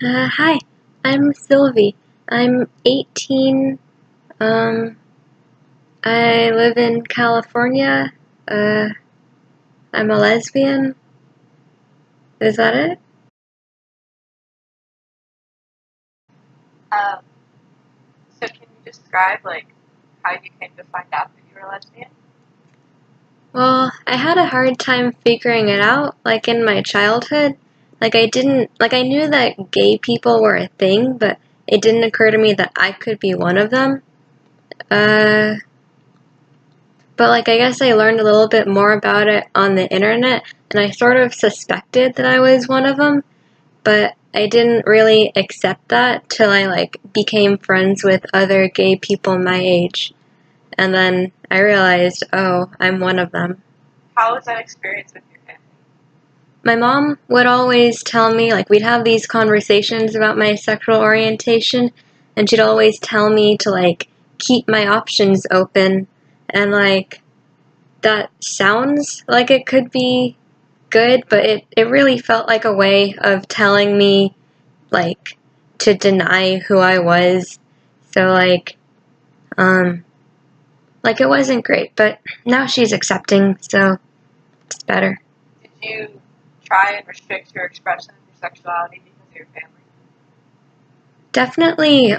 Hi, I'm Sylvie. I'm 18. Um, I live in California. Uh, I'm a lesbian. Is that it? Um, so can you describe how you came to find out that you were a lesbian? Well, I had a hard time figuring it out, like in my childhood. I knew that gay people were a thing, but it didn't occur to me that I could be one of them. Uh, but I guess I learned a little bit more about it on the internet, and I sort of suspected that I was one of them. But I didn't really accept that till I became friends with other gay people my age. And then I realized, oh, I'm one of them. How was that experience with your family? My mom would always tell me, we'd have these conversations about my sexual orientation, and she'd always tell me to, keep my options open. And, that sounds like it could be good, but it really felt like a way of telling me like to deny who I was. So um it wasn't great, but now she's accepting, so it's better. Did you try and restrict your expression of your sexuality because of your family? Definitely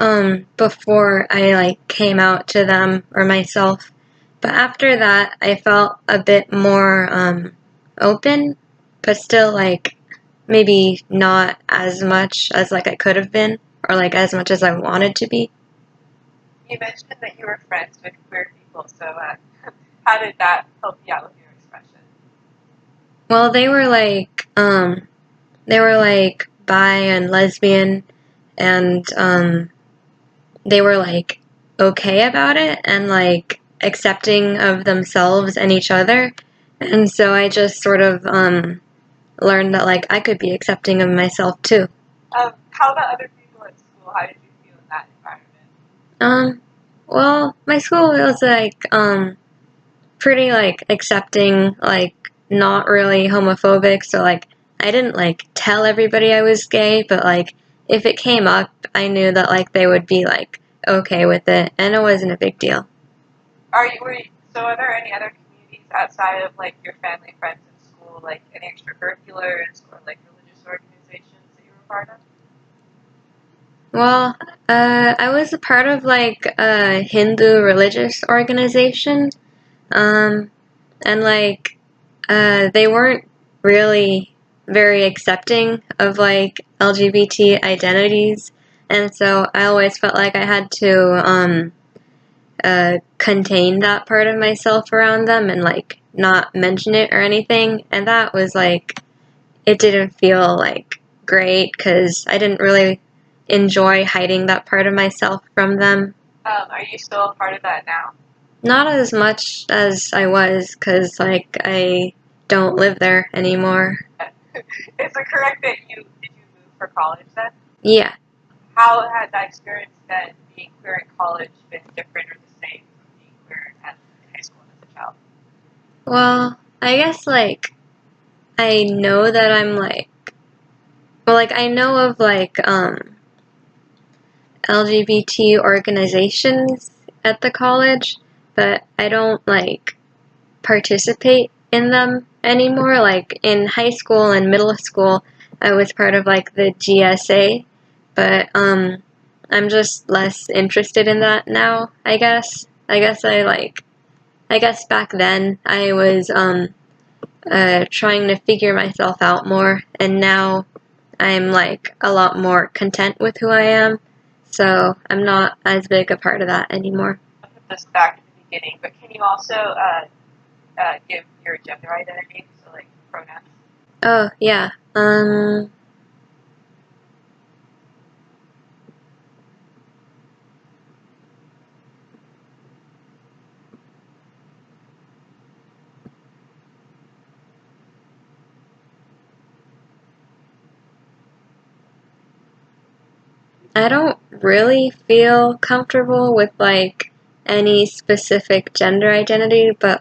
before I came out to them or myself. But after that I felt a bit more open, but still maybe not as much as I could have been or as much as I wanted to be. You mentioned that you were friends with queer people, so how did that help you out with your expression? Well, they were bi and lesbian, and they were okay about it and accepting of themselves and each other. And so I just sort of learned that I could be accepting of myself too. How about other people at school? How did you feel in that environment? Um, well, my school was pretty accepting, not really homophobic. So I didn't tell everybody I was gay, but if it came up, I knew that they would be okay with it, and it wasn't a big deal. Are there any other communities outside of your family, friends in school, any extracurriculars or religious organizations that you were part of? Well, I was a part of a Hindu religious organization, um, and they weren't really very accepting of LGBT identities, and so I always felt like I had to contain that part of myself around them and not mention it or anything, and that was it didn't feel great because I didn't really enjoy hiding that part of myself from them. Are you still a part of that now? Not as much as I was because I don't live there anymore. Is it correct that did you move for college then? Yeah. How had that experience then, being queer in college, been different or the same from being queer in high school and as a child? Well, I guess I know that I'm I know of LGBT organizations at the college, but I don't participate in them anymore. In high school and middle school, I was part of the GSA, but I'm just less interested in that now, I guess. I guess back then I was trying to figure myself out more, and now I'm a lot more content with who I am, so I'm not as big a part of that anymore. I'll put this back at the beginning, but can you also give your gender identity, so pronouns? Oh, yeah. I don't really feel comfortable with any specific gender identity, but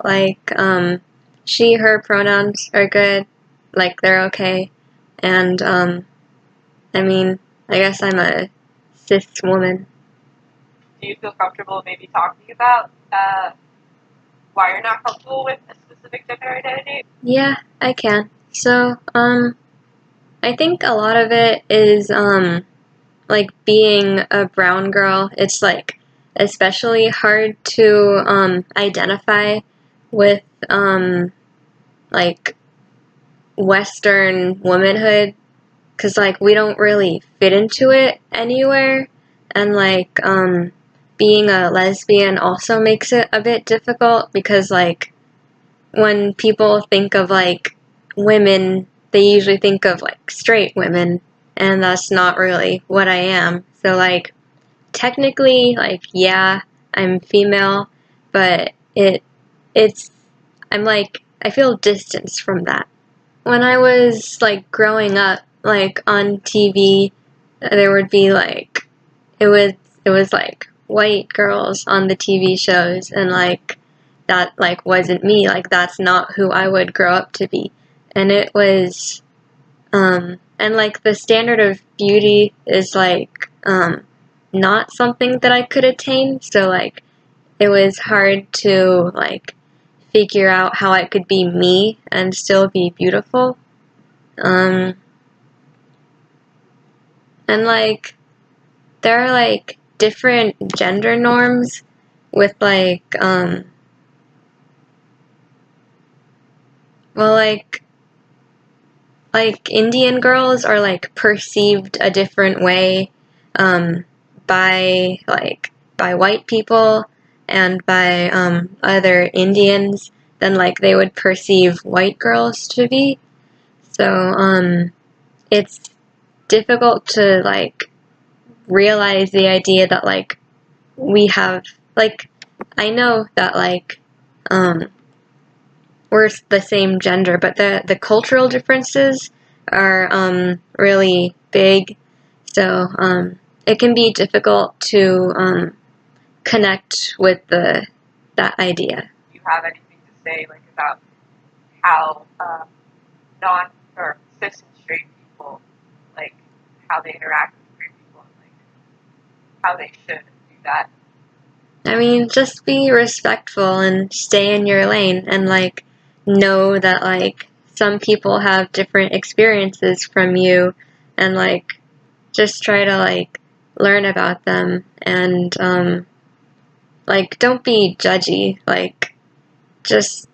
she, her pronouns are good. They're okay. And I mean, I guess I'm a cis woman. Do you feel comfortable maybe talking about why you're not comfortable with a specific gender identity? Yeah, I can. So, I think a lot of it is, like being a brown girl. It's like especially hard to, identify with, like Western womanhood, because like we don't really fit into it anywhere, and like being a lesbian also makes it a bit difficult because like when people think of like women, they usually think of like straight women, and that's not really what I am. So like technically, like yeah, I'm female, but it's I'm like I feel distance from that. When I was like growing up, like on TV, there would be like it was it was like white girls on the TV shows, and like that like wasn't me. Like that's not who I would grow up to be. And it was and like the standard of beauty is like not something that I could attain. So like it was hard to like figure out how I could be me and still be beautiful. Um, and like there are like different gender norms with like well like Indian girls are like perceived a different way um by like by white people and by other Indians than like they would perceive white girls to be. So it's difficult to like realize the idea that like we have like I know that like um we're the same gender, but the cultural differences are really big. So it can be difficult to connect with the that idea. Do you have anything to say like about how non or cis and straight people like how they interact with queer people and like how they should do that? I mean, just be respectful and stay in your lane and like know that like some people have different experiences from you and like just try to like learn about them and like don't be judgy, like just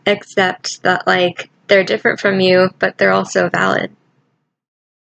accept that like they're different from you but they're also valid.